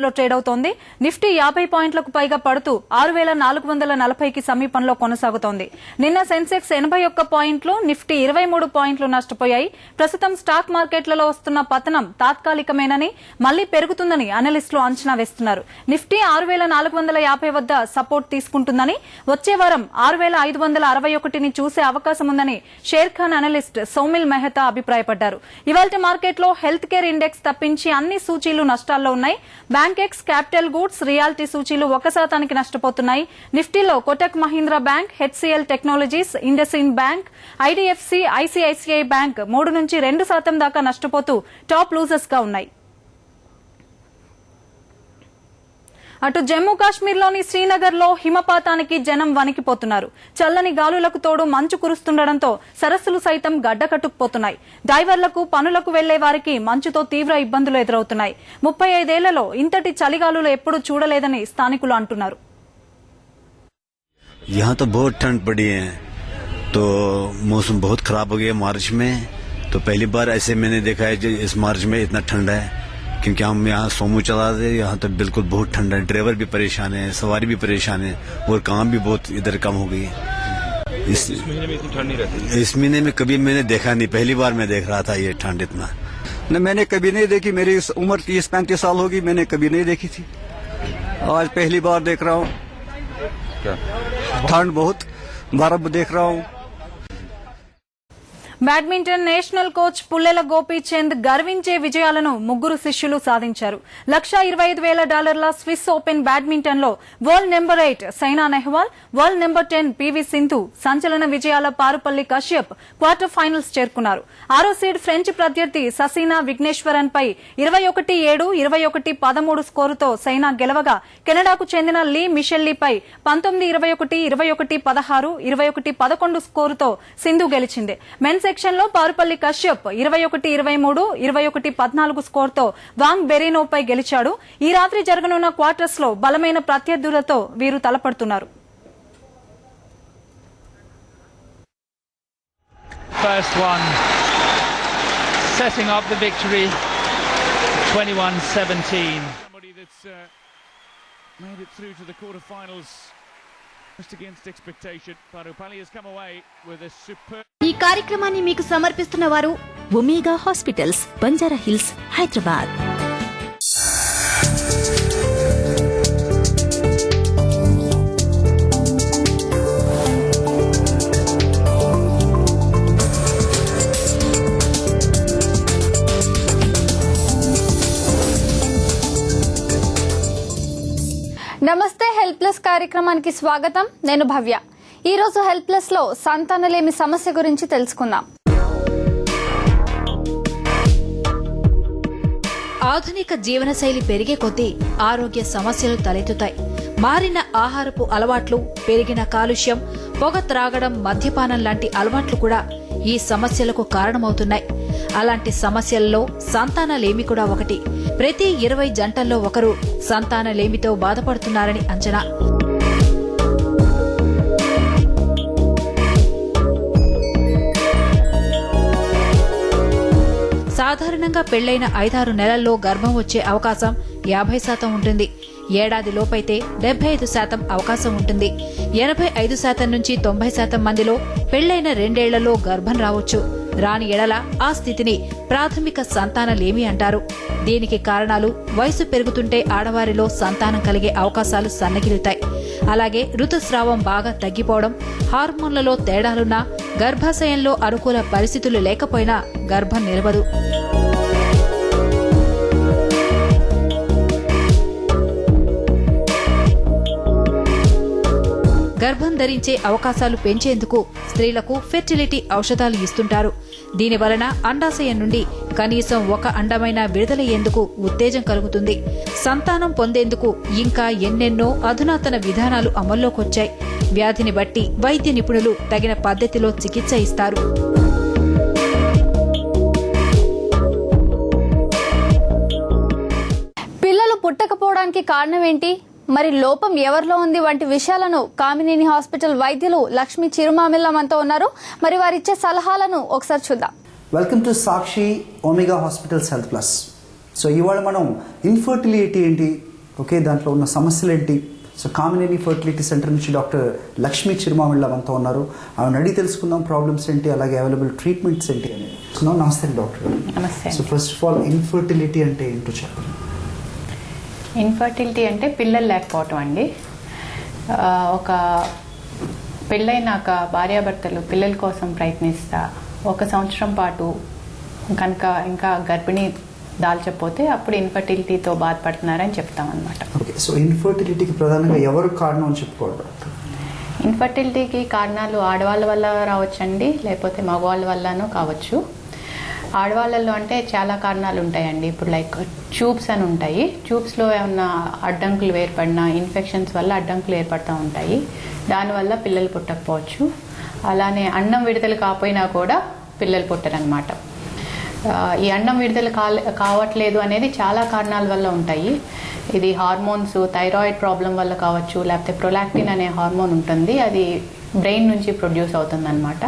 లో ట్రేడ్ అవుతోంది. నిఫ్టీ 50 పాయింట్లకు పైగా పడుతూ 6440కి సమీపంలో కొనసాగుతోంది. నిన్న సెన్సెక్స్ 81 పాయింట్లు, నిఫ్టీ 23 పాయింట్లు నష్టపోయాయి. ప్రస్తుతం స్టాక్ మార్కెట్లలో వస్తున్న పతనం తాత్కాలికమేనని, మళ్లీ పెరుగుతుందని అనలిస్టులు అంచనా వేస్తున్నారు. నిఫ్టీ 6450 వద్ద సపోర్ట్ తీసుకుంటుందని, వచ్చే వారం 6561ని చూసే అవకాశం ఉందని షేర్ ఖాన్ అనలిస్ట్ సౌమిల్ మెహతా అభిప్రాయపడ్డారు. ఇవాల్టి మార్కెట్లో హెల్త్ కేర్ ఇండెక్స్ తప్పించి అన్ని సూచీలు నష్టాల్లో ఉన్నాయి. బ్యాంకెక్స్, క్యాపిటల్ గూడ్స్, రియాలిటీ సూచీలు 1% నష్టపోతున్నాయి. నిఫ్టీలో Kotak Mahindra bank, HCl technologies, IndusInd bank, IDFC, ICICI bank 3 నుంచి 2% దాకా నష్టపోతూ టాప్ లూజర్స్ గా ఉన్నాయి. అటు జమ్మూ కాశ్మీర్లోని శ్రీనగర్లో హిమపాతానికి జనం వణికిపోతున్నారు. చల్లని గాలులకు తోడు మంచు కురుస్తుండటంతో సరస్సులు సైతం గడ్డకట్టుకుపోతున్నాయి. డైవర్లకు, పనులకు వెళ్లే వారికి మంచుతో తీవ్ర ఇబ్బందులు ఎదురవుతున్నాయి. 35 ఏళ్లలో ఇంతటి చలిగాలులు ఎప్పుడూ చూడలేదని స్థానికులు అంటున్నారు. यहाँ तो बहुत ठंड पड़ी है, तो मौसम बहुत खराब हो गया मार्च में. तो पहली बार ऐसे मैंने देखा है जो इस मार्च में इतना ठंड है, क्योंकि हम यहाँ सोमू चला रहे, यहाँ तो बिल्कुल बहुत ठंड है. ड्राइवर भी परेशान है, सवारी भी परेशान है, और काम भी बहुत इधर कम हो गई. इस महीने में इतनी ठंड नहीं रहती. इस महीने में कभी मैंने देखा नहीं, पहली बार मैं देख रहा था ये ठंड इतना. न मैंने कभी नहीं देखी, मेरी उम्र 30-35 साल होगी, मैंने कभी नहीं देखी थी. आज पहली बार देख रहा हूँ. ठंड बहुत, बर्फ देख रहा हूँ. Badminton national coach Pullela Gopichand గర్వించే విజయాలను ముగ్గురు శిష్యులు సాధించారు. $125,000 స్విస్ ఓపెన్ బ్యాడ్మింటన్ లో world number 8 Saina Nehwal, world number 10 PV Sindhu సంచలన విజయాల పారుపల్లి కశ్యప్ క్వార్టర్ ఫైనల్స్ చేరుకున్నారు. 6వ సీడ్ ఫ్రెంచ్ ప్రత్యర్థి ససీనా విఘ్నేశ్వరన్ పై 21-7, 21-13 స్కోరుతో సైనా గెలవగా, కెనడాకు చెందిన లీ మిషెల్లీపై 19-21, 21-16, 21-11 స్కోరుతో సింధు గెలిచింది. మెన్స్ సెక్షన్ లో పారుపల్లి కశ్యప్ 21-23, 21-14 స్కోర్తో వాంగ్ బెరీనోపై గెలిచాడు. ఈ రాత్రి జరగనున్న క్వార్టర్స్ లో బలమైన ప్రత్యర్థులతో వీరు తలపడుతున్నారు. First one setting up the victory 21-17. Somebody that's made it through to the quarterfinals just against expectation. Parupalli has come away with a superb. ఈ కార్యక్రమాన్ని మీకు సమర్పిస్తున్న వారు omega hospitals, Banjara hills, Hyderabad. నమస్తే, హెల్ప్ ప్లస్ కార్యక్రమానికి స్వాగతం. నేను భవ్య. ఈ రోజు హెల్ప్ ప్లస్ లో సంతానలేమి సమస్య గురించి తెలుసుకుందాం. ఆధునిక జీవనశైలి పెరిగే కొద్దీ ఆరోగ్య సమస్యలు తలెత్తుతాయి. మారిన ఆహారపు అలవాట్లు, పెరిగిన కాలుష్యం, పొగ త్రాగడం, మద్యపానం లాంటి అలవాట్లు కూడా ఈ సమస్యలకు కారణమవుతున్నాయి. అలాంటి సమస్యల్లో సంతానలేమి కూడా ఒకటి. ప్రతి 20 జంటల్లో ఒకరు సంతానలేమితో బాధపడుతున్నారని అంచనా. సాధారణంగా పెళ్లైన 5-6 నెలల్లో గర్భం వచ్చే అవకాశం 50% ఉంటుంది. ఏడాది లోపైతే 75% అవకాశం ఉంటుంది. 85% నుంచి 90% మందిలో పెళ్లైన 2 ఏళ్లలో గర్భం రావచ్చు. రాని ఎడల ఆ స్థితిని ప్రాథమిక సంతానలేమి అంటారు. దీనికి కారణాలు వయసు పెరుగుతుంటే ఆడవారిలో సంతానం కలిగే అవకాశాలు సన్నగిలుతాయి. అలాగే ఋతుస్రావం బాగా తగ్గిపోవడం, హార్మోన్లలో తేడాలున్నా, గర్భాశయంలో అనుకూల పరిస్థితులు లేకపోయినా గర్భం నిలవదు. గర్భం ధరించే అవకాశాలు పెంచేందుకు స్త్రీలకు ఫెర్టిలిటీ ఔషధాలు ఇస్తుంటారు. దీనివలన అండాశయం నుండి కనీసం ఒక అండమైన విడుదలయ్యేందుకు ఉత్తేజం కలుగుతుంది. సంతానం పొందేందుకు ఇంకా ఎన్నెన్నో అధునాతన విధానాలు అమల్లోకొచ్చాయి. వ్యాధిని బట్టి వైద్య నిపుణులు తగిన పద్ధతిలో చికిత్స ఇస్తారు. పిల్లలు పుట్టకపోవడానికి కారణం ఏంటి, మరి లోపం ఎవరిలో ఉంది వంటి విషయాలను కామినేని హాస్పిటల్ వైద్యులు లక్ష్మీ చిరుమామిళ్ళ మనతో ఉన్నారు. మరి వారిచ్చే సలహాలను ఒకసారి చూద్దాం. Welcome to Sakshi omega hospitals health plus. So ఇవాళ మనం ఇన్ఫర్టిలిటీ ఏంటి, ఓకే, దాంట్లో ఉన్న సమస్యలు ఏంటి? సో కామినేని ఫర్టిలిటీ సెంటర్ నుంచి డాక్టర్ లక్ష్మీ చిరుమామిళ్ళ మనతో ఉన్నారు. ఆమెను అడిగి తెలుసుకుందాం ప్రాబ్లమ్స్ ఏంటి, అలాగే అవైలబుల్ ట్రీట్మెంట్స్ ఏంటి అని. నమస్తే డాక్టర్ గారు. నమస్తే. So first of all infertility అంటే ఏంటో చెప్పండి. ఇన్ఫర్టిలిటీ అంటే పిల్లలు లేకపోవటం అండి. ఒక పెళ్ళైనాక భార్యాభర్తలు పిల్లల కోసం ప్రయత్నిస్తా 1 సంవత్సరం పాటు కనుక ఇంకా గర్భిణీ దాల్చకపోతే అప్పుడు ఇన్ఫర్టిలిటీతో బాధపడుతున్నారని చెప్తామన్నమాట. ఓకే, సో ఇన్ఫర్టిలిటీకి ప్రధానంగా ఎవరు కారణం అని చెప్పుకోవాలి డాక్టర్? ఇన్ఫర్టిలిటీకి కారణాలు ఆడవాళ్ళ వల్ల రావచ్చండి, లేకపోతే మగవాళ్ళ వల్లనూ కావచ్చు. ఆడవాళ్ళల్లో అంటే చాలా కారణాలు ఉంటాయండి. ఇప్పుడు లైక్ ట్యూబ్స్ అని ఉంటాయి. ట్యూబ్స్లో ఏమన్నా అడ్డంకులు ఏర్పడినా, ఇన్ఫెక్షన్స్ వల్ల అడ్డంకులు ఏర్పడుతూ ఉంటాయి. దానివల్ల పిల్లలు పుట్టకపోవచ్చు. అలానే అన్నం విడుదల కాకపోయినా కూడా పిల్లలు పుట్టరనమాట. ఈ అన్నం విడుదల కావట్లేదు అనేది చాలా కారణాల వల్ల ఉంటాయి. ఇది హార్మోన్స్, థైరాయిడ్ ప్రాబ్లం వల్ల కావచ్చు, లేకపోతే ప్రొలాక్టిన్ అనే హార్మోన్ ఉంటుంది, అది బ్రెయిన్ నుంచి ప్రొడ్యూస్ అవుతుంది అనమాట.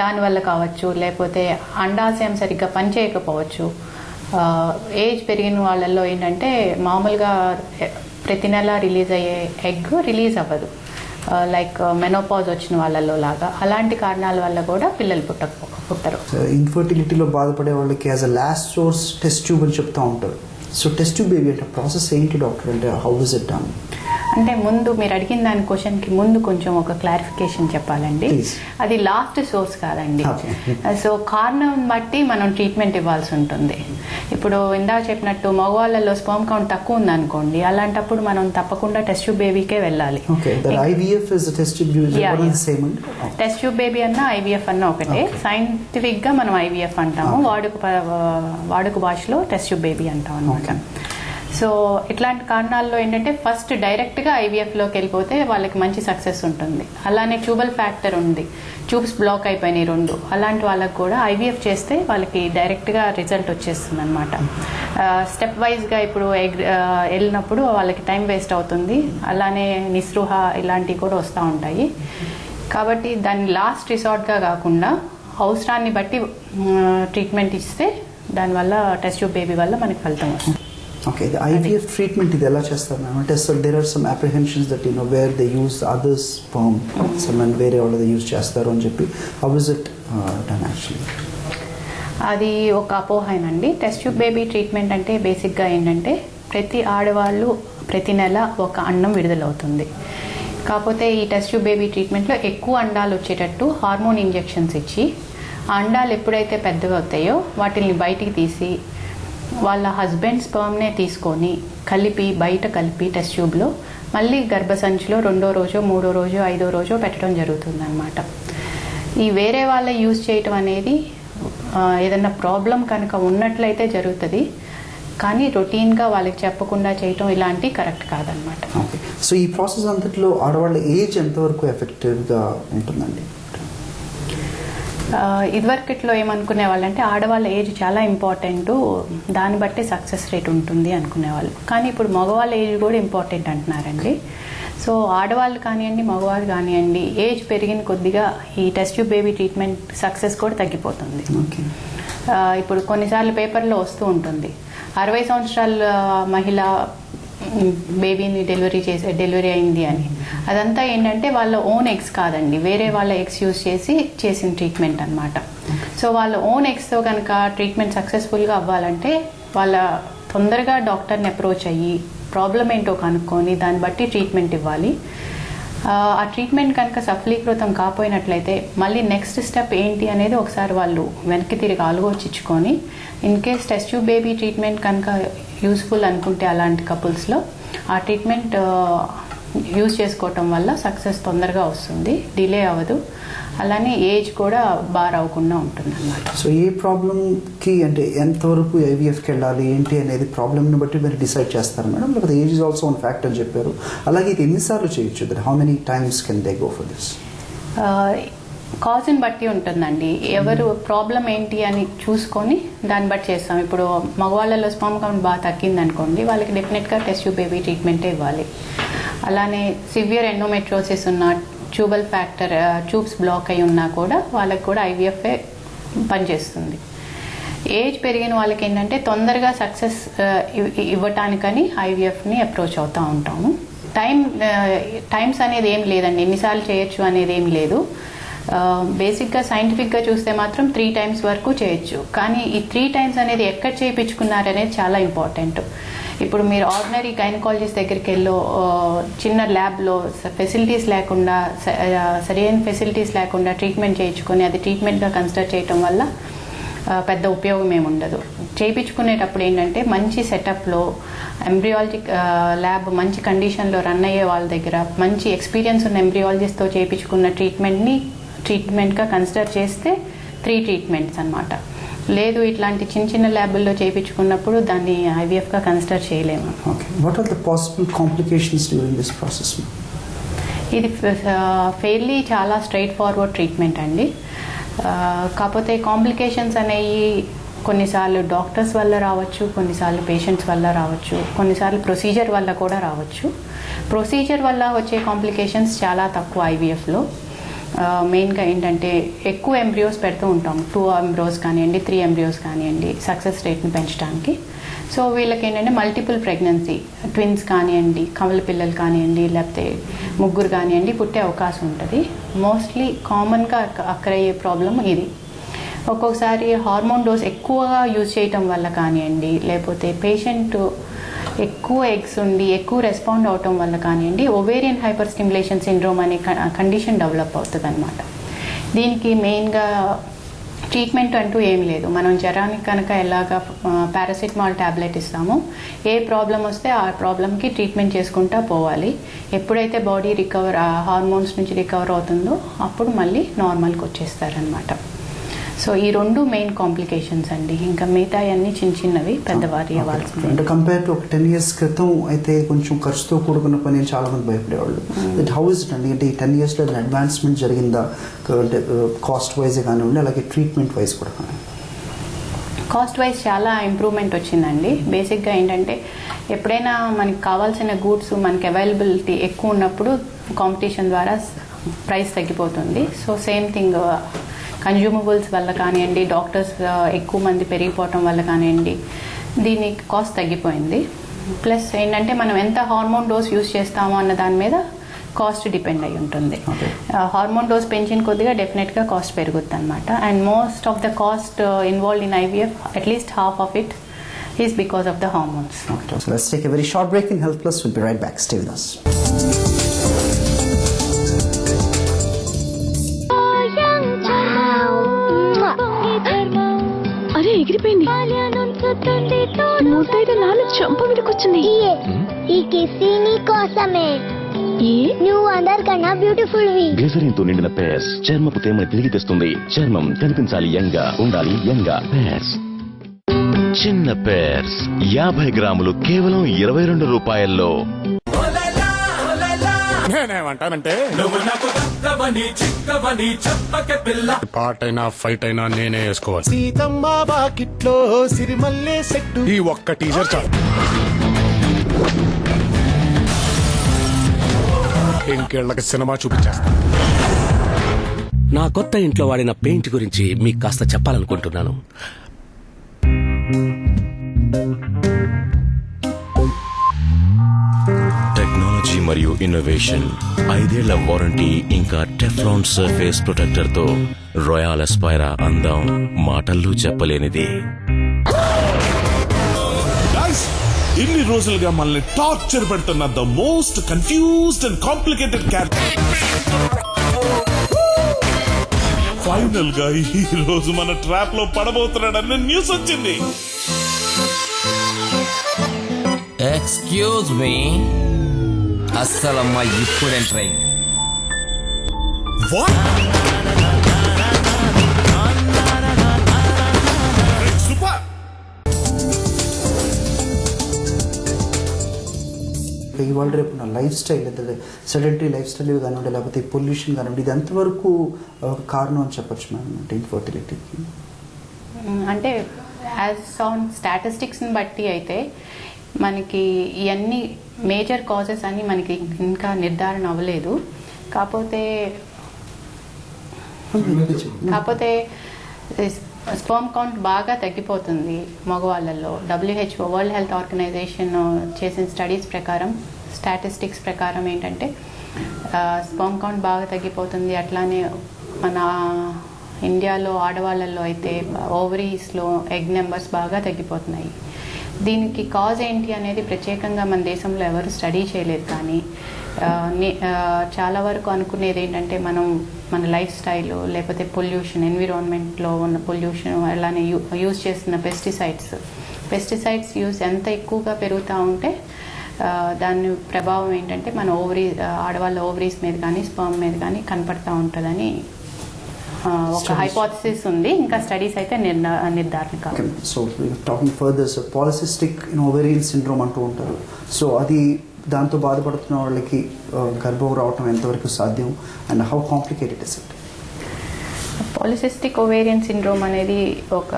దానివల్ల కావచ్చు, లేకపోతే అండాశయం సరిగ్గా పనిచేయకపోవచ్చు. ఏజ్ పెరిగిన వాళ్ళల్లో ఏంటంటే మామూలుగా ప్రతి నెల రిలీజ్ అయ్యే ఎగ్ రిలీజ్ అవ్వదు, లైక్ మెనోపాజ్ వచ్చిన వాళ్ళలో లాగా. అలాంటి కారణాల వల్ల కూడా పిల్లలు పుట్టరు. ఇన్ఫర్టిలిటీలో బాధపడే వాళ్ళకి as a last source test tube అని చెప్తా ఉంటారు. సో టెస్ట్ ట్యూబ్ బేబీ అంటే ప్రాసెస్ ఏంటి డాక్టర్? అంటే హౌ ఇస్ ఇట్ డన్? అంటే ముందు మీరు అడిగిన దాని క్వశ్చన్కి ముందు కొంచెం ఒక క్లారిఫికేషన్ చెప్పాలండి. అది లాస్ట్ సోర్స్ కాదండి. సో కారణం బట్టి మనం ట్రీట్మెంట్ ఇవ్వాల్సి ఉంటుంది. ఇప్పుడు ఇందాక చెప్పినట్టు మగవాళ్ళలో స్పర్మ్ కౌంట్ తక్కువ ఉందనుకోండి, అలాంటప్పుడు మనం తప్పకుండా టెస్ట్ ట్యూబ్ బేబీకే వెళ్ళాలి. టెస్ట్ ట్యూబ్ బేబీ అన్నా ఐవీఎఫ్ అన్నా ఒకటే. సైంటిఫిక్ గా మనం ఐవీఎఫ్ అంటాము, వాడుక భాషలో టెస్ట్ ట్యూబ్ బేబీ అంటాం అనమాట. సో ఇట్లాంటి కారణాల్లో ఏంటంటే ఫస్ట్ డైరెక్ట్గా ఐవీఎఫ్లోకి వెళ్ళిపోతే వాళ్ళకి మంచి సక్సెస్ ఉంటుంది. అలానే ట్యూబల్ ఫ్యాక్టర్ ఉంది, ట్యూబ్స్ బ్లాక్ అయిపోయినాయి 2, అలాంటి వాళ్ళకి కూడా ఐవీఎఫ్ చేస్తే వాళ్ళకి డైరెక్ట్గా రిజల్ట్ వచ్చేస్తుంది అనమాట. స్టెప్ వైజ్గా ఇప్పుడు వెళ్ళినప్పుడు వాళ్ళకి టైం వేస్ట్ అవుతుంది. అలానే నిస్పృహ ఇలాంటివి కూడా వస్తూ ఉంటాయి. కాబట్టి దాన్ని లాస్ట్ రిసార్ట్గా కాకుండా అవసరాన్ని బట్టి ట్రీట్మెంట్ ఇస్తే దానివల్ల టెస్ట్ ట్యూబ్ బేబీ వల్ల మనకి ఫలితం వస్తుంది. Okay, the IVF treatment ఇది ఎలా చేస్తారు మ్యామ్? అంటే so there are some apprehensions that where they use others sperm, someone వేరే వాళ్ళు యూజ్ చేస్తారు అని చెప్పి. How is it done actually? అది ఒక అపోహేనండి. టెస్ట్ ట్యూబ్ బేబీ ట్రీట్మెంట్ అంటే బేసిక్గా ఏంటంటే ప్రతి ఆడవాళ్ళు ప్రతి నెల ఒక అండం విడుదలవుతుంది. కాకపోతే ఈ టెస్ట్ ట్యూబ్ బేబీ ట్రీట్మెంట్లో ఎక్కువ అండాలు వచ్చేటట్టు హార్మోన్ ఇంజెక్షన్స్ ఇచ్చి ఆ అండాలు ఎప్పుడైతే పెద్దగా అవుతాయో వాటిని బయటికి తీసి వాళ్ళ హస్బెండ్ స్పర్మ్నే తీసుకొని బయట కలిపి టెస్ట్ ట్యూబ్లో మళ్ళీ గర్భసంచిలో 2వ రోజో 3వ రోజో 5వ రోజో పెట్టడం జరుగుతుంది అనమాట. ఈ వేరే వాళ్ళ యూజ్ చేయటం అనేది ఏదన్నా ప్రాబ్లం కనుక ఉన్నట్లయితే జరుగుతుంది, కానీ రొటీన్గా వాళ్ళకి చెప్పకుండా చేయటం ఇలాంటివి కరెక్ట్ కాదనమాట. ఓకే, సో ఈ ప్రాసెస్ అంతట్లో ఆడవాళ్ళ ఏజ్ ఎంతవరకు ఎఫెక్టివ్గా ఉంటుందండి? ఇదివరకట్లో ఏమనుకునే వాళ్ళంటే ఆడవాళ్ళ ఏజ్ చాలా ఇంపార్టెంట్, దాన్ని బట్టి సక్సెస్ రేట్ ఉంటుంది అనుకునేవాళ్ళు. కానీ ఇప్పుడు మగవాళ్ళ ఏజ్ కూడా ఇంపార్టెంట్ అంటున్నారండి. సో ఆడవాళ్ళు కానివ్వండి, మగవాళ్ళు కానివ్వండి, ఏజ్ పెరిగిన కొద్దిగా ఈ test tube baby treatment success కూడా తగ్గిపోతుంది. ఇప్పుడు కొన్నిసార్లు పేపర్లో వస్తూ ఉంటుంది 60 సంవత్సరాల మహిళ బేబీని డెలివరీ అయింది అని. అదంతా ఏంటంటే వాళ్ళ ఓన్ ఎగ్స్ కాదండి, వేరే వాళ్ళ ఎగ్స్ యూజ్ చేసి చేసిన ట్రీట్మెంట్ అనమాట. సో వాళ్ళ ఓన్ ఎగ్స్తో కనుక ట్రీట్మెంట్ సక్సెస్ఫుల్గా అవ్వాలంటే వాళ్ళ తొందరగా డాక్టర్ని అప్రోచ్ అయ్యి ప్రాబ్లం ఏంటో కనుక్కొని దాన్ని బట్టి ట్రీట్మెంట్ ఇవ్వాలి. ఆ ట్రీట్మెంట్ కనుక సఫలీకృతం కాపోయినట్లయితే మళ్ళీ నెక్స్ట్ స్టెప్ ఏంటి అనేది ఒకసారి వాళ్ళు వెనక్కి తిరిగి ఆలోచించుకొని in case test tube baby treatment కనుక యూస్ఫుల్ అనుకుంటే అలాంటి కపుల్స్లో ఆ ట్రీట్మెంట్ యూజ్ చేసుకోవటం వల్ల సక్సెస్ తొందరగా వస్తుంది, డిలే అవ్వదు. అలానే ఏజ్ కూడా బార్ అవ్వకుండా ఉంటుంది అన్నమాట. సో ఏ ప్రాబ్లంకి అంటే ఎంతవరకు ఐవీఎఫ్కి వెళ్ళాలి ఏంటి అనేది ప్రాబ్లమ్ని బట్టి మీరు డిసైడ్ చేస్తారు మేడం, లేకపోతే age is also one factor చెప్పారు. అలాగే ఇది ఎన్నిసార్లు చేయొచ్చు? That how many times can they go for this? కాజ్ని బట్టి ఉంటుందండి. ఎవరు ప్రాబ్లం ఏంటి అని చూసుకొని దాన్ని బట్టి చేస్తాం. ఇప్పుడు మగవాళ్ళలో స్పర్మ్ కౌంట్ బాగా తగ్గింది అనుకోండి, వాళ్ళకి డెఫినెట్గా టెస్ట్ ట్యూబ్ బేబీ ట్రీట్మెంటే ఇవ్వాలి. అలానే సివియర్ ఎండోమెట్రోసిస్ ఉన్న, ట్యూబల్ ఫ్యాక్టర్ ట్యూబ్స్ బ్లాక్ అయి ఉన్నా కూడా వాళ్ళకి కూడా ఐవీఎఫ్ఏ పనిచేస్తుంది. ఏజ్ పెరిగిన వాళ్ళకి ఏంటంటే తొందరగా సక్సెస్ ఇవ్వటానికని ఐవీఎఫ్ని అప్రోచ్ అవుతూ ఉంటాము. టైమ్స్ అనేది ఏం లేదండి, ఎన్నిసార్లు చేయొచ్చు అనేది ఏం లేదు. బేసిక్గా సైంటిఫిక్గా చూస్తే మాత్రం 3 times వరకు చేయొచ్చు. కానీ ఈ 3 times అనేది ఎక్కడ చేయించుకున్నారనేది చాలా ఇంపార్టెంట్. ఇప్పుడు మీరు ఆర్డినరీ గైనకాలజిస్ట్ దగ్గరికి వెళ్ళో చిన్న ల్యాబ్లో ఫెసిలిటీస్ లేకుండా, సరైన ఫెసిలిటీస్ లేకుండా ట్రీట్మెంట్ చేయించుకొని అది ట్రీట్మెంట్గా కన్సిడర్ చేయటం వల్ల పెద్ద ఉపయోగం ఏమి ఉండదు. చేయించుకునేటప్పుడు ఏంటంటే మంచి సెటప్లో ఎంబ్రియాలజిక్ ల్యాబ్ మంచి కండిషన్లో రన్ అయ్యే వాళ్ళ దగ్గర మంచి ఎక్స్పీరియన్స్ ఉన్న ఎంబ్రియాలజిస్ట్తో చేయించుకున్న ట్రీట్మెంట్గా కన్సిడర్ చేస్తే 3 treatments అన్నమాట. లేదు ఇట్లాంటి చిన్న చిన్న ల్యాబుల్లో చేయించుకున్నప్పుడు దాన్ని ఐవీఎఫ్గా కన్సిడర్ చేయలేము. What are the possible complications during this process? ఇది ఫెయిర్లీ చాలా స్ట్రైట్ ఫార్వర్డ్ ట్రీట్మెంట్ అండి. కాకపోతే కాంప్లికేషన్స్ అనేవి కొన్నిసార్లు డాక్టర్స్ వల్ల రావచ్చు, కొన్నిసార్లు పేషెంట్స్ వల్ల రావచ్చు, కొన్నిసార్లు ప్రొసీజర్ వల్ల కూడా రావచ్చు. ప్రొసీజర్ వల్ల వచ్చే కాంప్లికేషన్స్ చాలా తక్కువ ఐవీఎఫ్లో. మెయిన్గా ఏంటంటే ఎక్కువ ఎంబ్రియోస్ పెడుతూ ఉంటాం, 2 embryos కానివ్వండి, 3 embryos కానివ్వండి, సక్సెస్ రేట్ని పెంచడానికి. సో వీళ్ళకి ఏంటంటే మల్టిపుల్ ప్రెగ్నెన్సీ, ట్విన్స్ కానివ్వండి, కమల పిల్లలు కానివ్వండి, లేకపోతే 3 కానివ్వండి పుట్టే అవకాశం ఉంటుంది. మోస్ట్లీ కామన్గా అక్కడయ్యే ప్రాబ్లం ఇది. ఒక్కొక్కసారి హార్మోన్ డోస్ ఎక్కువగా యూజ్ చేయటం వల్ల కానివ్వండి, లేకపోతే పేషెంట్ ఎక్కువ ఎగ్స్ ఉండి ఎక్కువ రెస్పాండ్ అవటం వల్ల కానివ్వండి, ఓవేరియన్ హైపర్ స్టిమ్యులేషన్ సిండ్రోమ్ అనే కండిషన్ డెవలప్ అవుతుంది అనమాట. దీనికి మెయిన్గా ట్రీట్మెంట్ అంటూ ఏం లేదు. మనం జ్వరానికి కనుక ఎలాగా పారాసిటమాల్ ట్యాబ్లెట్ ఇస్తామో, ఏ ప్రాబ్లం వస్తే ఆ ప్రాబ్లంకి ట్రీట్మెంట్ చేసుకుంటా పోవాలి. ఎప్పుడైతే బాడీ హార్మోన్స్ నుంచి రికవర్ అవుతుందో అప్పుడు మళ్ళీ నార్మల్కి వచ్చేస్తారనమాట. సో ఈ 2 మెయిన్ కాంప్లికేషన్స్ అండి. ఇంకా మిగతా అన్ని చిన్న చిన్నవి పెద్దవారి అవ్వాల్సింది. అంటే కంపేర్ టు ఒక 10 years క్రితం అయితే కొంచెం ఖర్చుతో కూడుకున్న పని చాలా మంది భయపడేవాళ్ళు. హౌ ఇస్ ఇట్ అండి? అంటే ఈ 10 yearsలో అడ్వాన్స్మెంట్ జరిగిందా? అంటే కాస్ట్ వైజ్ కానివ్వండి, అలాగే ట్రీట్మెంట్ వైజ్ కూడా. కాస్ట్ వైజ్ చాలా ఇంప్రూవ్మెంట్ వచ్చిందండి. బేసిక్గా ఏంటంటే ఎప్పుడైనా మనకి కావాల్సిన గూడ్స్ మనకి అవైలబిలిటీ ఎక్కువ ఉన్నప్పుడు కాంపిటీషన్ ద్వారా ప్రైస్ తగ్గిపోతుంది. సో సేమ్ థింగ్ కన్జ్యూమబుల్స్ వల్ల కానివ్వండి, డాక్టర్స్ ఎక్కువ మంది పెరిగిపోవటం వల్ల కానివ్వండి, దీని కాస్ట్ తగ్గిపోయింది. ప్లస్ ఏంటంటే మనం ఎంత హార్మోన్ డోస్ యూజ్ చేస్తామో అన్న దాని మీద కాస్ట్ డిపెండ్ అయి ఉంటుంది. హార్మోన్ డోస్ పెంచిన కొద్దిగా డెఫినెట్గా కాస్ట్ పెరుగుతుంది అనమాట. And most of the cost involved in IVF, at least half of it is because of the hormones. So let's take a very short break in Health Plus. We'll be right back. Stay with us. అరే ఎగిరిపోయింది. ముద్దైతే నాలుగు చంప విడుకొచ్చింది. ఈ కిస్సీ నీ కోసమే. నువ్వు అందరికన్నా beautiful వి. Glycerin తో నిండిన పేస్ చర్మపు తేమని తిరిగి తెస్తుంది. చర్మం కనిపించాలి యంగా, ఉండాలి యంగా. పేస్ చిన్న పేర్స్ 50 గ్రాములు కేవలం 22 రూపాయల్లో. నేనేమంటానంటే పాటైనా ఫైట్ అయినా నేనే వేసుకోవాలి. సీతమ్మ బాకిట్లో సిరిమల్లె సెట్టు, ఈ ఒక్క టీజర్ చాలు. ఇంకేళ్లకి సినిమా చూపించేస్తా. నా కొత్త ఇంట్లో వాడిన పెయింట్ గురించి మీకు కాస్త చెప్పాలనుకుంటున్నాను. టెక్నాలజీ మరియు ఇన్నోవేషన్, 5 ఏళ్ల వారంటీ, ఇంకా టెఫ్లాన్ సర్ఫేస్ ప్రొటెక్టర్ తో రాయల్ ఎస్పైరా అందం మాటల్లో చెప్పలేనిది. ఇన్ని రోజులుగా మనల్ని టార్చర్ పెడుతున్న the most confused and complicated character final గా ఈ రోజు మన ట్రాప్ లో పడబోతున్నాడన్న న్యూస్ వచ్చింది. ఎక్స్క్యూజ్ మీ, అస్సలమ్మా ఇప్పుడు ఎంటర్ అయింది. ఇవాళ రేపు నా life style, sedentary life style కానివ్వండి, లేకపోతే పొల్యూషన్ కానివ్వండి, ఇది ఎంతవరకు కారణం అని చెప్పచ్చు మేడం అంటే ఇన్ఫర్టిలిటీకి? అంటే యాజ్ ఆన్ స్టాటిస్టిక్స్ని బట్టి అయితే మనకి ఇవన్నీ మేజర్ కాజెస్ అని మనకి ఇంకా నిర్ధారణ అవ్వలేదు. కాకపోతే స్పర్మ్ కౌంట్ బాగా తగ్గిపోతుంది మగవాళ్ళల్లో. WHO వరల్డ్ హెల్త్ ఆర్గనైజేషన్ చేసిన స్టడీస్ ప్రకారం, స్టాటిస్టిక్స్ ప్రకారం ఏంటంటే స్పర్మ్ కౌంట్ బాగా తగ్గిపోతుంది. అట్లానే మన ఇండియాలో ఆడవాళ్ళల్లో అయితే ఓవరీస్లో ఎగ్ నెంబర్స్ బాగా తగ్గిపోతున్నాయి. దీనికి కాజ్ ఏంటి అనేది ప్రత్యేకంగా మన దేశంలో ఎవరు స్టడీ చేయలేదు. కానీ చాలా వరకు అనుకునేది ఏంటంటే మన లైఫ్ స్టైల్, లేకపోతే పొల్యూషన్, ఎన్విరాన్మెంట్లో ఉన్న పొల్యూషన్, అలానే యూజ్ చేస్తున్న పెస్టిసైడ్స్ యూజ్ ఎంత ఎక్కువగా పెరుగుతూ ఉంటే దాని ప్రభావం ఏంటంటే మన ఆడవాళ్ళ ఓవరీస్ మీద కానీ స్పర్మ్ మీద కానీ కనపడతా ఉంటుందని ఒక హైపోథసిస్ ఉంది. ఇంకా స్టడీస్ అయితే నిర్ధారణ కాదు. So talking further, so polycystic ovarian syndrome అంటూ ఉంటారు. సో అది దాంతో బాధపడుతున్న వాళ్ళకి గర్భం రావటం ఎంతవరకు సాధ్యం and how complicated is it? Polycystic ovarian syndrome అనేది ఒక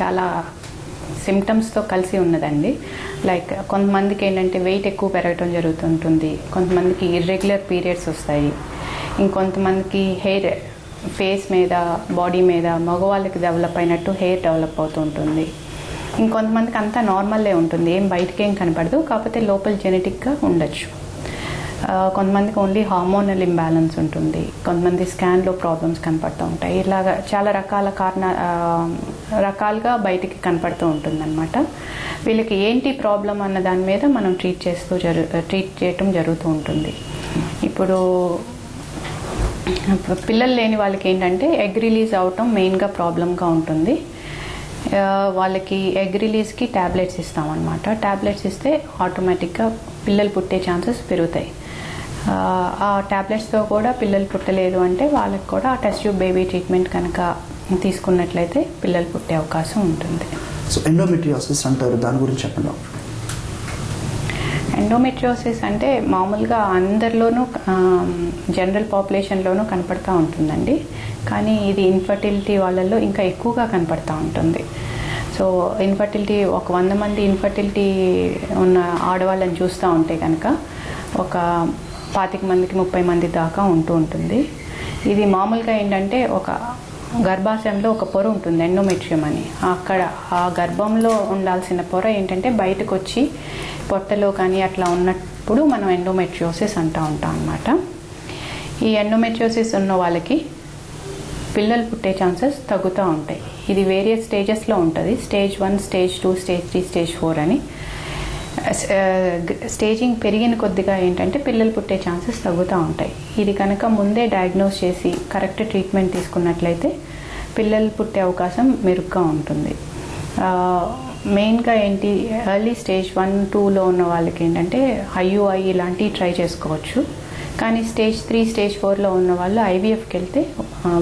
చాలా సిమ్టమ్స్తో కలిసి ఉన్నదండి. లైక్ కొంతమందికి ఏంటంటే వెయిట్ ఎక్కువ పెరగటం జరుగుతుంటుంది, కొంతమందికి ఇర్రెగ్యులర్ పీరియడ్స్ వస్తాయి, ఇంకొంతమందికి హెయిర్ ఫేస్ మీద, బాడీ మీద మగవాళ్ళకి డెవలప్ అయినట్టు హెయిర్ డెవలప్ అవుతూ ఉంటుంది. ఇంకొంతమందికి అంతా నార్మల్లే ఉంటుంది, ఏం బయటకేం కనపడదు, కాకపోతే లోపల జెనెటిక్గా ఉండొచ్చు. కొంతమందికి ఓన్లీ హార్మోనల్ ఇంబ్యాలెన్స్ ఉంటుంది, కొంతమంది స్కాన్లో ప్రాబ్లమ్స్ కనపడుతూ ఉంటాయి. ఇలాగా చాలా రకాలుగా బయటికి కనపడుతూ ఉంటుందన్నమాట. వీళ్ళకి ఏంటి ప్రాబ్లం అన్న దాని మీద మనం ట్రీట్ చేయటం జరుగుతూ ఉంటుంది. ఇప్పుడు పిల్లలు లేని వాళ్ళకి ఏంటంటే ఎగ్ రిలీజ్ అవటం మెయిన్గా ప్రాబ్లంగా ఉంటుంది. వాళ్ళకి ఎగ్ రిలీజ్కి ట్యాబ్లెట్స్ ఇస్తామన్నమాట. ట్యాబ్లెట్స్ ఇస్తే ఆటోమేటిక్గా పిల్లలు పుట్టే ఛాన్సెస్ పెరుగుతాయి. ఆ ట్యాబ్లెట్స్తో కూడా పిల్లలు పుట్టలేదు అంటే వాళ్ళకి కూడా టెస్ట్ ట్యూబ్ బేబీ ట్రీట్మెంట్ కనుక తీసుకున్నట్లయితే పిల్లలు పుట్టే అవకాశం ఉంటుంది. సో ఎండోమెట్రియోసిస్ అంటారు, దాని గురించి చెప్పండి. ఎండోమెట్రియోసిస్ అంటే మామూలుగా అందరిలోనూ జనరల్ పాపులేషన్లోనూ కనపడతా ఉంటుందండి. కానీ ఇది ఇన్ఫర్టిలిటీ వాళ్ళల్లో ఇంకా ఎక్కువగా కనపడతా ఉంటుంది. సో ఇన్ఫర్టిలిటీ ఒక 100 మంది ఇన్ఫర్టిలిటీ ఉన్న ఆడవాళ్ళని చూస్తూ ఉంటే కనుక ఒక 25 మందికి 30 మంది దాకా ఉంటూ ఉంటుంది. ఇది మామూలుగా ఏంటంటే ఒక గర్భాశయంలో ఒక పొర ఉంటుంది, ఎండోమెట్రియం అని. అక్కడ ఆ గర్భంలో ఉండాల్సిన పొర ఏంటంటే బయటకు వచ్చి పొట్టలో కానీ అట్లా ఉన్నప్పుడు మనం ఎండోమెట్రియోసిస్ అంటూ ఉంటాం అన్నమాట. ఈ ఎండోమెట్రియోసిస్ ఉన్న వాళ్ళకి పిల్లలు పుట్టే ఛాన్సెస్ తగ్గుతూ ఉంటాయి. ఇది వేరియస్ స్టేజెస్లో ఉంటుంది. స్టేజ్ 1, స్టేజ్ 2, స్టేజ్ 3, స్టేజ్ 4 అని. స్టేజింగ్ పెరిగిన కొద్దిగా ఏంటంటే పిల్లలు పుట్టే ఛాన్సెస్ తగ్గుతూ ఉంటాయి. ఇది కనుక ముందే డయాగ్నోస్ చేసి కరెక్ట్ ట్రీట్మెంట్ తీసుకున్నట్లయితే పిల్లలు పుట్టే అవకాశం మెరుగ్గా ఉంటుంది. మెయిన్గా ఏంటి, ఎర్లీ స్టేజ్ 1, 2లో ఉన్న వాళ్ళకి ఏంటంటే IUI ఇలాంటివి ట్రై చేసుకోవచ్చు. కానీ స్టేజ్ 3, స్టేజ్ 4లో ఉన్న వాళ్ళు IVFకి వెళ్తే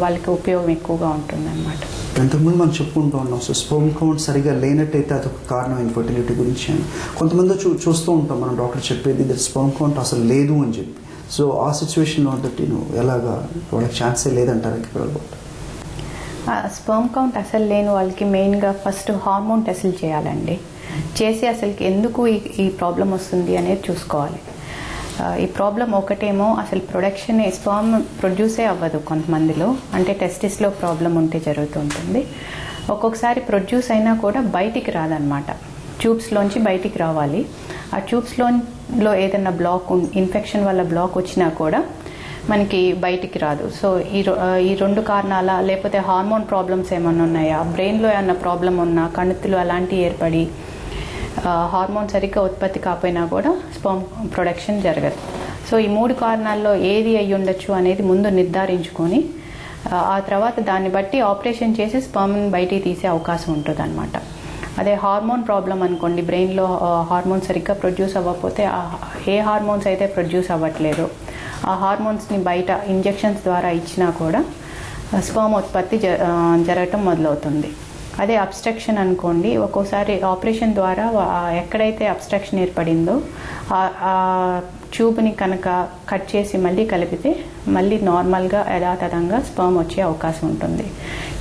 వాళ్ళకి ఉపయోగం ఎక్కువగా ఉంటుందన్నమాట. ఇంతకుముందు మనం చెప్పుకుంటూ ఉన్నాం, సో స్పర్మ్ కౌంట్ సరిగా లేనట్టయితే అదొక కారణం ఇన్ఫర్టిలిటీ గురించి అని. కొంతమంది చూస్తూ ఉంటాం మనం, డాక్టర్ చెప్పేది స్పర్మ్ కౌంట్ అసలు లేదు అని చెప్పి. సో ఆ సిచ్యువేషన్లో అంటే ఎలాగా వాళ్ళకి ఛాన్సే లేదంటారు? స్పర్మ్ కౌంట్ అసలు లేని వాళ్ళకి మెయిన్గా ఫస్ట్ హార్మోన్ టెస్టులు చేయాలండి. చేసి అసలుకి ఎందుకు ఈ ప్రాబ్లం వస్తుంది అనేది చూసుకోవాలి. ఈ ప్రాబ్లం ఒకటేమో అసలు స్పర్మ్ ప్రొడ్యూసే అవ్వదు కొంతమందిలో, అంటే టెస్టిస్లో ప్రాబ్లం ఉంటే జరుగుతుంటుంది. ఒక్కొక్కసారి ప్రొడ్యూస్ అయినా కూడా బయటికి రాదనమాట, ట్యూబ్స్లోంచి బయటికి రావాలి. ఆ ట్యూబ్స్లో ఏదైనా ఇన్ఫెక్షన్ వల్ల బ్లాక్ వచ్చినా కూడా మనకి బయటికి రాదు. సో ఈ 2 కారణాల, లేకపోతే హార్మోన్ ప్రాబ్లమ్స్ ఏమైనా ఉన్నాయా, బ్రెయిన్లో ఏమన్నా ప్రాబ్లం ఉన్నా, కణుతులు అలాంటివి ఏర్పడి హార్మోన్ సరిగ్గా ఉత్పత్తి కాకపోయినా కూడా స్పర్మ్ ప్రొడక్షన్ జరగదు. సో ఈ 3 కారణాల్లో ఏది అయ్యి ఉండొచ్చు అనేది ముందు నిర్ధారించుకొని ఆ తర్వాత దాన్ని బట్టి ఆపరేషన్ చేసి స్పర్మ్ని బయటికి తీసే అవకాశం ఉంటుంది అనమాట. అదే హార్మోన్ ప్రాబ్లం అనుకోండి, బ్రెయిన్లో హార్మోన్ సరిగ్గా ప్రొడ్యూస్ అవ్వకపోతే ఏ హార్మోన్స్ అయితే ప్రొడ్యూస్ అవ్వట్లేదు ఆ హార్మోన్స్ని బయట ఇంజెక్షన్స్ ద్వారా ఇచ్చినా కూడా స్పర్మ్ ఉత్పత్తి జరగటం మొదలవుతుంది. అదే అబ్స్ట్రక్షన్ అనుకోండి, ఒక్కోసారి ఆపరేషన్ ద్వారా ఎక్కడైతే అబ్స్ట్రక్షన్ ఏర్పడిందో ఆ ట్యూబ్ని కనుక కట్ చేసి మళ్ళీ కలిపితే మళ్ళీ నార్మల్గా యథాతథంగా స్పర్మ్ వచ్చే అవకాశం ఉంటుంది.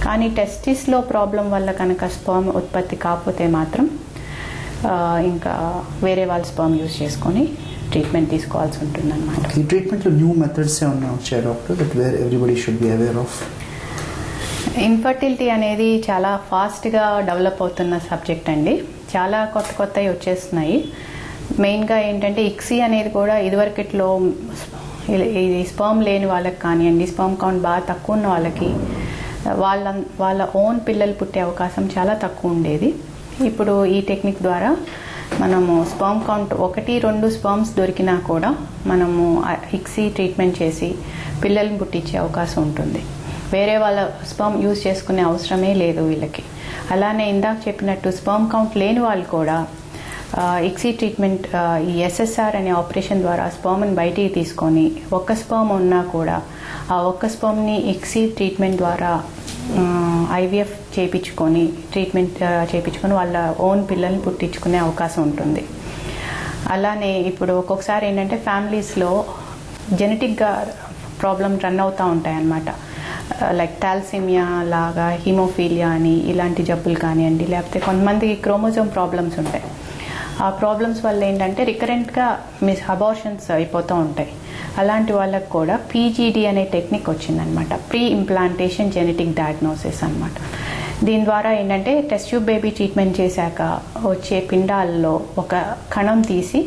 కానీ టెస్టిస్లో ప్రాబ్లం వల్ల కనుక స్పర్మ్ ఉత్పత్తి కాకపోతే మాత్రం ఇంకా వేరే వాళ్ళ స్పర్మ్ యూజ్ చేసుకొని ట్రీట్మెంట్ తీసుకోవాల్సి ఉంటుంది అన్నమాట. ఈ ట్రీట్మెంట్లో న్యూ మెథడ్స్ ఏమన్నా వచ్చాయి doctor, that where everybody should be aware of? Infertility అనేది చాలా ఫాస్ట్గా డెవలప్ అవుతున్న సబ్జెక్ట్ అండి. చాలా కొత్త కొత్తవి వచ్చేస్తున్నాయి. మెయిన్గా ఏంటంటే ఇక్సీ అనేది కూడా ఇదివరకట్లో ఇది స్పర్మ్ లేని వాళ్ళకి కానివ్వండి, స్పర్మ్ కౌంట్ బాగా తక్కువ ఉన్న వాళ్ళకి వాళ్ళ ఓన్ పిల్లలు పుట్టే అవకాశం చాలా తక్కువ ఉండేది. ఇప్పుడు ఈ టెక్నిక్ ద్వారా మనము స్పర్మ్ కౌంట్ 1-2 స్పర్మ్స్ దొరికినా కూడా మనము ఇక్సీ ట్రీట్మెంట్ చేసి పిల్లల్ని పుట్టించే అవకాశం ఉంటుంది. వేరే వాళ్ళ స్పర్మ్ యూజ్ చేసుకునే అవసరమే లేదు వీళ్ళకి. అలానే ఇందాక చెప్పినట్టు స్పర్మ్ కౌంట్ లేని వాళ్ళు కూడా ఇక్సీ ట్రీట్మెంట్ ఈ ఎస్ఎస్ఆర్ అనే ఆపరేషన్ ద్వారా స్పర్మ్ని బయటికి తీసుకొని ఒక్క స్పర్మ్ ఉన్నా కూడా ఆ ఒక్క స్పర్మ్ని ఇక్సీ ట్రీట్మెంట్ ద్వారా ఐవీఎఫ్ చేయించుకొని వాళ్ళ ఓన్ పిల్లల్ని పుట్టించుకునే అవకాశం ఉంటుంది. అలానే ఇప్పుడు ఒక్కొక్కసారి ఏంటంటే ఫ్యామిలీస్లో జెనెటిక్గా ప్రాబ్లమ్ రన్ అవుతూ ఉంటాయి అన్నమాట. లైక్ థాలసీమియా లాగా, హీమోఫీలియా అని ఇలాంటి జబ్బులు కానివ్వండి, లేకపోతే కొంతమందికి క్రోమోజోమ్ ప్రాబ్లమ్స్ ఉంటాయి. ఆ ప్రాబ్లమ్స్ వల్ల ఏంటంటే రికరెంట్గా అబార్షన్స్ అయిపోతూ ఉంటాయి. అలాంటి వాళ్ళకు కూడా పీజీడీ అనే టెక్నిక్ వచ్చిందనమాట, ప్రీ ఇంప్లాంటేషన్ జెనెటిక్ డయాగ్నోసిస్ అనమాట. దీని ద్వారా ఏంటంటే టెస్ట్ ట్యూబ్ బేబీ ట్రీట్మెంట్ చేశాక వచ్చే పిండాల్లో ఒక కణం తీసి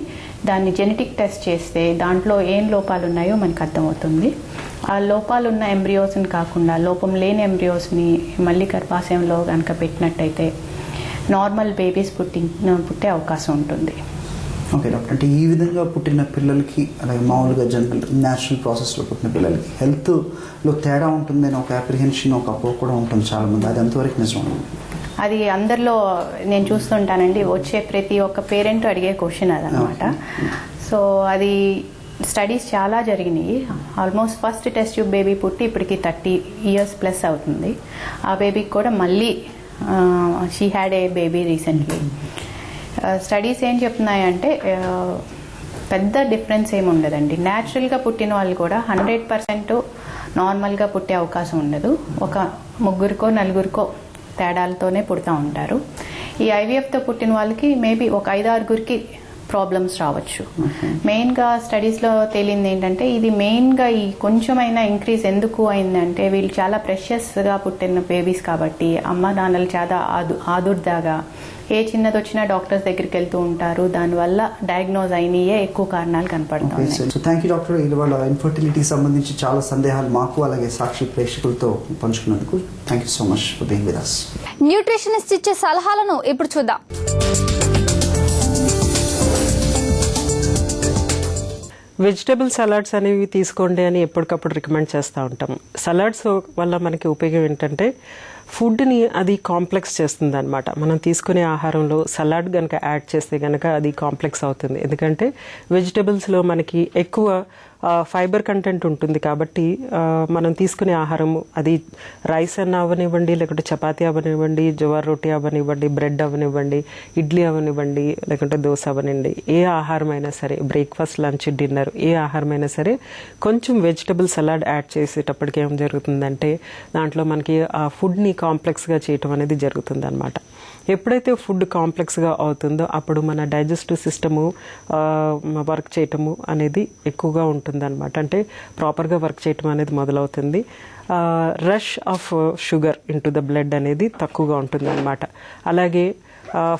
దాన్ని జెనెటిక్ టెస్ట్ చేస్తే దాంట్లో ఏం లోపాలు ఉన్నాయో మనకు అర్థమవుతుంది. ఆ లోపాలు ఉన్న ఎంబ్రియోస్ని కాకుండా లోపం లేని ఎంబ్రియోస్ని మళ్ళీ గర్భాశయంలో కనుక పెట్టినట్టయితే నార్మల్ బేబీస్ పుట్టే అవకాశం ఉంటుంది. ఓకే డాక్టర్, అంటే ఈ విధంగా పుట్టిన పిల్లలకి అలాగే మామూలుగా జనరల్ న్యాచురల్ ప్రాసెస్లో పుట్టిన పిల్లలకి హెల్త్లో తేడా ఉంటుందని ఒక అప్రిహెన్షన్, ఒక అపోహ కూడా ఉంటుంది చాలామంది. అది ఎంతవరకు నిజం? అది అందరిలో నేను చూస్తుంటానండి. వచ్చే ప్రతి ఒక్క పేరెంట్ అడిగే క్వశ్చన్ అదనమాట. సో అది స్టడీస్ చాలా జరిగినాయి. Almost first test tube baby పుట్టి ఇప్పటికి 30 years ప్లస్ అవుతుంది. ఆ బేబీకి కూడా మళ్ళీ she had a baby recently. Studies ఏం చెప్తున్నాయంటే పెద్ద డిఫరెన్స్ ఏమి ఉండదండి. న్యాచురల్గా పుట్టిన వాళ్ళు కూడా 100% నార్మల్గా పుట్టే అవకాశం ఉండదు. ఒక 3-4 తేడాలతోనే పుడతా ఉంటారు. ఈ ఐవీఎఫ్తో పుట్టిన వాళ్ళకి మేబీ ఒక 5-6 ప్రాబ్లమ్స్ రావచ్చు. మెయిన్గా స్టడీస్లో తేలింది ఏంటంటే ఇది మెయిన్గా ఈ కొంచెమైనా ఇంక్రీజ్ ఎందుకు అయిందంటే వీళ్ళు చాలా ప్రెషియస్గా పుట్టిన బేబీస్ కాబట్టి అమ్మ నాన్నలు చాలా ఆదుర్దాగా ఏ చిన్నది వచ్చినా డాక్టర్స్ దగ్గరికి వెళ్తూ ఉంటారు. దానివల్ల డయాగ్నోజ్ అయినయే ఎక్కువ కారణాలు కనపడతాయి. So thank you doctor. ఇవాళ ఇన్ఫర్టిలిటీ సంబంధించి చాలా సందేహాలు మాకు అలాగే సాక్షి ప్రేక్షకులతో పంచుకున్నందుకు thank you so much for being with us. Nutritionist ఇచ్చే సలహాలను ఇప్పుడు చూద్దాం. వెజిటబుల్ సలాడ్స్ అనేవి తీసుకోండి అని ఎప్పటికప్పుడు రికమెండ్ చేస్తూ ఉంటాం. సలాడ్స్ వల్ల మనకి ఉపయోగం ఏంటంటే ఫుడ్ని అది కాంప్లెక్స్ చేస్తుంది అనమాట. మనం తీసుకునే ఆహారంలో సలాడ్ కనుక యాడ్ చేస్తే కనుక అది కాంప్లెక్స్ అవుతుంది. ఎందుకంటే వెజిటబుల్స్లో మనకి ఎక్కువ ఫైబర్ కంటెంట్ ఉంటుంది కాబట్టి మనం తీసుకునే ఆహారం అది రైస్ అన్న అవనివ్వండి, లేకుంటే చపాతీ అవనివ్వండి, జవార్ రోటీ అవనివ్వండి, బ్రెడ్ అవనివ్వండి, ఇడ్లీ అవనివ్వండి, లేకుంటే దోశ అవనివ్వండి, ఏ ఆహారం అయినా సరే, బ్రేక్ఫాస్ట్, లంచ్, డిన్నర్ ఏ ఆహారం అయినా సరే కొంచెం వెజిటబుల్ సలాడ్ యాడ్ చేసేటప్పటికి ఏం జరుగుతుందంటే దాంట్లో మనకి ఆ ఫుడ్ని కాంప్లెక్స్గా చేయటం అనేది జరుగుతుంది అనమాట. ఎప్పుడైతే ఫుడ్ కాంప్లెక్స్గా అవుతుందో అప్పుడు మన డైజెస్టివ్ సిస్టము వర్క్ చేయటము అనేది ఎక్కువగా ఉంటుందన్నమాట. అంటే ప్రాపర్గా వర్క్ చేయటం అనేది మొదలవుతుంది. Rush of sugar into the blood అనేది తక్కువగా ఉంటుందన్నమాట. అలాగే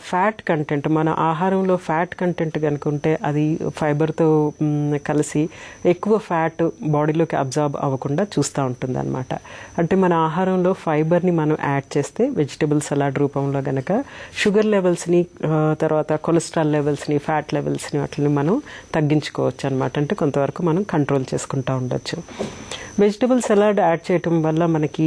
ఫ్యాట్ కంటెంట్, మన ఆహారంలో ఫ్యాట్ కంటెంట్ కనుక ఉంటే అది ఫైబర్తో కలిసి ఎక్కువ ఫ్యాట్ బాడీలోకి అబ్జార్బ్ అవ్వకుండా చూస్తూ ఉంటుంది అనమాట. అంటే మన ఆహారంలో ఫైబర్ని మనం యాడ్ చేస్తే వెజిటబుల్ సలాడ్ రూపంలో గనక షుగర్ లెవెల్స్ని, తర్వాత కొలెస్ట్రాల్ లెవెల్స్ని, ఫ్యాట్ లెవెల్స్ని వాటిని మనం తగ్గించుకోవచ్చు అనమాట. అంటే కొంతవరకు మనం కంట్రోల్ చేసుకుంటూ ఉండొచ్చు. వెజిటబుల్ సలాడ్ యాడ్ చేయటం వల్ల మనకి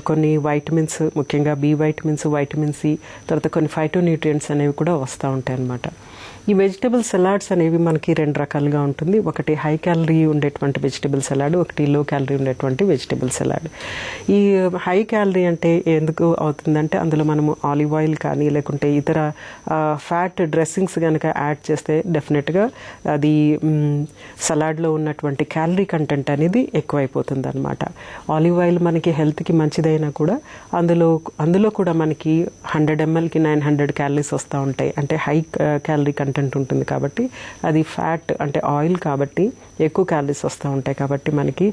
కొన్ని వైటమిన్స్, ముఖ్యంగా బి వైటమిన్స్, వైటమిన్ సి, తర్వాత కొన్ని ఫైటోన్యూట్రియంట్స్ అనేవి కూడా వస్తూ ఉంటాయి అన్నమాట. ఈ వెజిటబుల్ సలాడ్స్ అనేవి మనకి 2 రకాలుగా ఉంటుంది. ఒకటి హై క్యాలరీ ఉండేటువంటి వెజిటబుల్ సలాడ్, ఒకటి లో క్యాలరీ ఉండేటువంటి వెజిటబుల్ సలాడ్. ఈ హై క్యాలరీ అంటే ఎందుకు అవుతుందంటే అందులో మనము ఆలివ్ ఆయిల్ కానీ లేకుంటే ఇతర ఫ్యాట్ డ్రెస్సింగ్స్ కనుక యాడ్ చేస్తే డెఫినెట్గా అది సలాడ్లో ఉన్నటువంటి క్యాలరీ కంటెంట్ అనేది ఎక్కువైపోతుంది అనమాట. ఆలివ్ ఆయిల్ మనకి హెల్త్కి మంచిదైనా కూడా అందులో కూడా మనకి 100 mlకి 900 క్యాలరీస్ వస్తూ ఉంటాయి. అంటే హై క్యాలరీ కంటెంట్ కంటెంట్ ఉంటుంది కాబట్టి అది ఫ్యాట్ అంటే ఆయిల్ కాబట్టి ఎక్కువ క్యాలరీస్ వస్తూ ఉంటాయి. కాబట్టి మనకి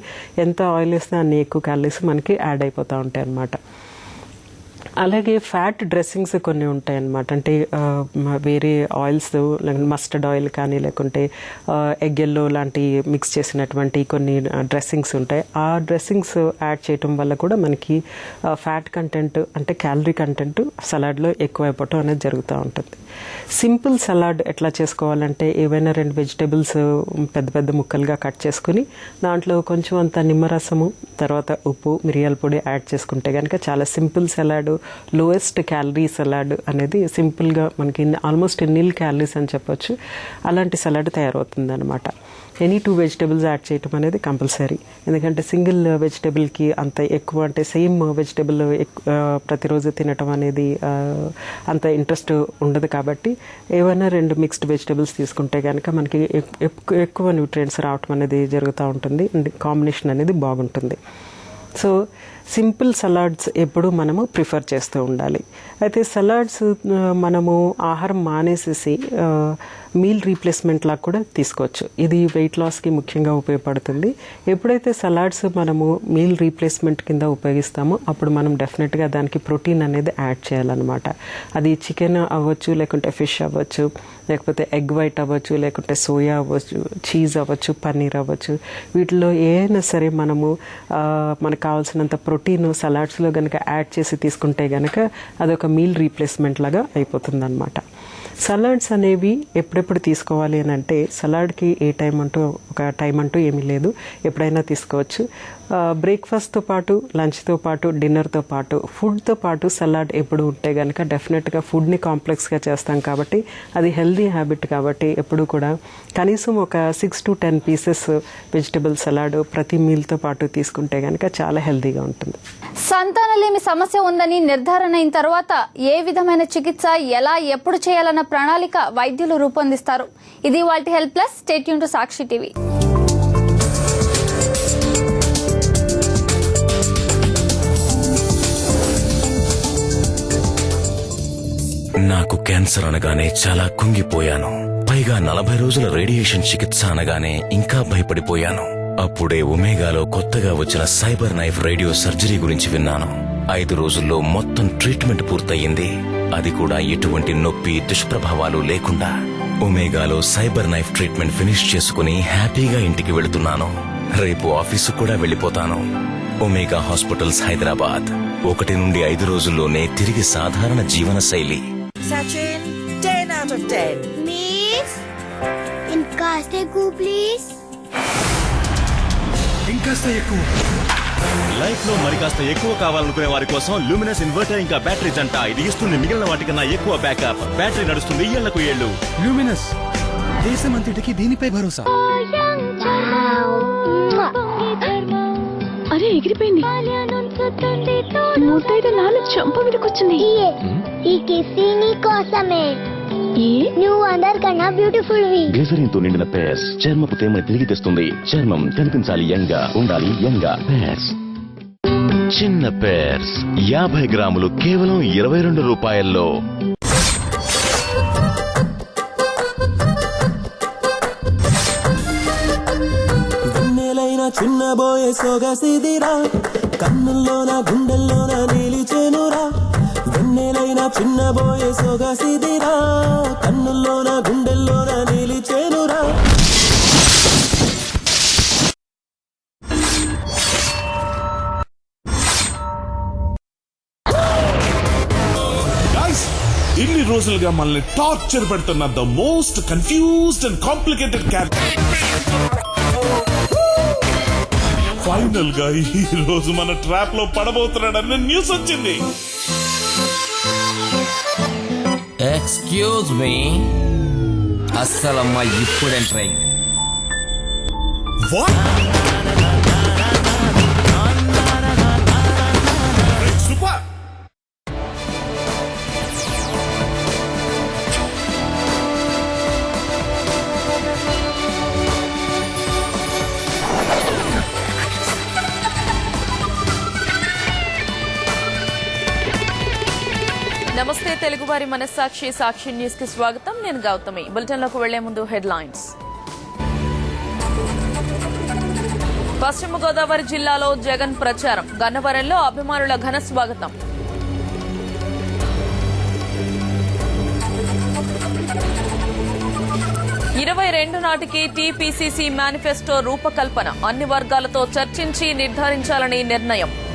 ఎంత ఆయిల్ వేస్తే అన్ని ఎక్కువ క్యాలరీస్ మనకి యాడ్ అయిపోతూ ఉంటాయి అన్నమాట. అలాగే ఫ్యాట్ డ్రెస్సింగ్స్ కొన్ని ఉంటాయి అన్నమాట. అంటే వేరే ఆయిల్స్ మస్టర్డ్ ఆయిల్ కానీ లేకుంటే ఎగ్ ఎల్లో లాంటి మిక్స్ చేసినటువంటి కొన్ని డ్రెస్సింగ్స్ ఉంటాయి. ఆ డ్రెస్సింగ్స్ యాడ్ చేయటం వల్ల కూడా మనకి ఫ్యాట్ కంటెంట్ అంటే క్యాలరీ కంటెంట్ సలాడ్లో ఎక్కువ అయిపోవటం అనేది జరుగుతూ ఉంటుంది. సింపుల్ సలాడ్ ఎట్లా చేసుకోవాలంటే ఏవైనా 2 వెజిటేబుల్స్ పెద్ద పెద్ద ముక్కలుగా కట్ చేసుకుని దాంట్లో కొంచెం అంత నిమ్మరసము తర్వాత ఉప్పు మిరియాల పొడి యాడ్ చేసుకుంటే కనుక చాలా simple salad, lowest calorie salad అనేది సింపుల్గా మనకి ఆల్మోస్ట్ నిల్ క్యాలరీస్ అని చెప్పొచ్చు. అలాంటి సలాడ్ తయారవుతుంది అనమాట. ఎనీ 2 వెజిటేబుల్స్ యాడ్ చేయటం అనేది కంపల్సరీ. ఎందుకంటే సింగిల్ వెజిటేబుల్కి అంత ఎక్కువ అంటే సేమ్ వెజిటేబుల్ ప్రతిరోజు తినటం అనేది అంత ఇంట్రెస్ట్ ఉండదు. కాబట్టి ఏవైనా 2 మిక్స్డ్ వెజిటేబుల్స్ తీసుకుంటే కనుక మనకి ఎక్కువ న్యూట్రియంట్స్ రావటం అనేది జరుగుతూ ఉంటుంది. కాంబినేషన్ అనేది బాగుంటుంది. సో సింపుల్ సలాడ్స్ ఎప్పుడు మనము ప్రిఫర్ చేస్తూ ఉండాలి. అయితే సలాడ్స్ మనము ఆహారం మానేసేసి మీల్ రీప్లేస్మెంట్ లాగా కూడా తీసుకోవచ్చు. ఇది వెయిట్ లాస్కి ముఖ్యంగా ఉపయోగపడుతుంది. ఎప్పుడైతే సలాడ్స్ మనము మీల్ రీప్లేస్మెంట్ కింద ఉపయోగిస్తామో అప్పుడు మనం డెఫినెట్గా దానికి ప్రోటీన్ అనేది యాడ్ చేయాలన్నమాట. అది చికెన్ అవ్వచ్చు, లేకుంటే ఫిష్ అవ్వచ్చు, లేకపోతే ఎగ్ వైట్ అవ్వచ్చు, లేకుంటే సోయా అవ్వచ్చు, చీజ్ అవ్వచ్చు, పన్నీర్ అవ్వచ్చు. వీటిలో ఏదైనా సరే మనము మనకు కావాల్సినంత ప్రోటీన్ సలాడ్స్లో కనుక యాడ్ చేసి తీసుకుంటే కనుక అదొక మీల్ రీప్లేస్మెంట్ లాగా అయిపోతుంది అనమాట. సలాడ్స్ అనేవి ఎప్పుడెప్పుడు తీసుకోవాలి అని అంటే సలాడ్కి ఏ టైం అంటూ ఒక టైం అంటూ ఏమీ లేదు, ఎప్పుడైనా తీసుకోవచ్చు. బ్రేక్ఫాస్ట్తో పాటు, లంచ్తో పాటు, డిన్నర్తో పాటు, ఫుడ్తో పాటు సలాడ్ ఎప్పుడు ఉంటే కనుక డెఫినెట్గా ఫుడ్ని కాంప్లెక్స్గా చేస్తాం కాబట్టి అది హెల్దీ హ్యాబిట్. కాబట్టి ఎప్పుడు కూడా కనీసం ఒక 6 to 10 పీసెస్ వెజిటబుల్ సలాడ్ ప్రతి మీల్తో పాటు తీసుకుంటే కనుక చాలా హెల్దీగా ఉంటుంది. సంతానలేమి సమస్య ఉందని నిర్ధారణ అయిన తర్వాత ఏ విధమైన చికిత్స ఎలా ఎప్పుడు చేయాలన్న ప్రణాళిక వైద్యులు రూపొందిస్తారు. ఇది వాటి help plus. Stay tune to Sakshi TV. నాకు క్యాన్సర్ అనగానే చాలా కుంగిపోయాను. పైగా 40 రోజుల రేడియేషన్ చికిత్స అనగానే ఇంకా భయపడిపోయాను. అప్పుడే ఒమేగాలో కొత్తగా వచ్చిన సైబర్ నైఫ్ రేడియో సర్జరీ గురించి విన్నాను. 5 రోజుల్లో మొత్తం ట్రీట్మెంట్ పూర్తయింది. అది కూడా ఎటువంటి నొప్పి దుష్ప్రభావాలు లేకుండా. ఒమేగాలో సైబర్ నైఫ్ ట్రీట్మెంట్ ఫినిష్ చేసుకుని హ్యాపీగా ఇంటికి వెళుతున్నాను. రేపు ఆఫీసు కూడా వెళ్ళిపోతాను. ఒమేగా హాస్పిటల్స్ హైదరాబాద్ 1 నుండి 5 రోజుల్లోనే తిరిగి సాధారణ జీవన శైలి. Sachin, 10 out of 10. Miss, ఇంకాస్త ఎక్కువ ప్లీజ్. ఇంకాస్త ఎక్కువ. లైఫ్ లో మరి కాస్త ఎక్కువ కావాలనుకునే వారి కోసం లూమినస్ ఇన్వర్టర్ ఇంకా బ్యాటరీ జంట. ఇది ఇస్తుంది మిగిలిన వాటికన్నా ఎక్కువ బ్యాకప్. బ్యాటరీ నడుస్తుంది ఏళ్లకు ఏళ్లు. లూమినస్, దేశమంతటికి దీనిపై భరోసా. అరే ఎగిరిపోయింది. ముద్దైతే నాలుగు చంప మీదకొచ్చింది. ఈ కిస్సీ నీ కోసమే. నువ్వు అందరికన్నా బ్యూటిఫుల్ వి. గ్లిజరిన్ తో నిండిన పేర్స్ చర్మపు తేమని తిరిగి తెస్తుంది. చర్మం కనిపించాలి యంగా, ఉండాలి యంగా. పేర్స్ చిన్న పేర్స్ 50 గ్రాములు కేవలం 22 రూపాయల్లో. చిన్నబోయే సొగసిదిరా, కన్నుల్లోన గుండెల్లోన నిలిచేనురా. వెన్నెలైనా చిన్నబోయే సొగసిదిరా, కన్నుల్లోన గుండెల్లోన నిలిచేనురా. ఇన్ని రోజులుగా మనల్ని టార్చర్ పెడుతున్న the most confused and complicated character final గా ఈ రోజు మన ట్రాప్ లో పడబోతున్నాడన్న న్యూస్ వచ్చింది. ఎక్స్క్యూజ్ మీ, అస్సలమ్మా ఇప్పుడు ఎంటర్ అయింది. సూపర్. నమస్తే తెలుగువారి మనస్సాక్షి సాక్షి న్యూస్ కి స్వాగతం. నేను గౌతమి. బులెటిన్ లోకి వెళ్లే ముందు హెడ్లైన్స్. పశ్చిమ గోదావరి జిల్లాలో జగన్ ప్రచారం. గన్నవరంలో అభిమానుల ఘన స్వాగతం. ఇరవై నాటికి టీపీసీసీ మేనిఫెస్టో రూపకల్పన. అన్ని వర్గాలతో చర్చించి నిర్ధారించాలని నిర్ణయం.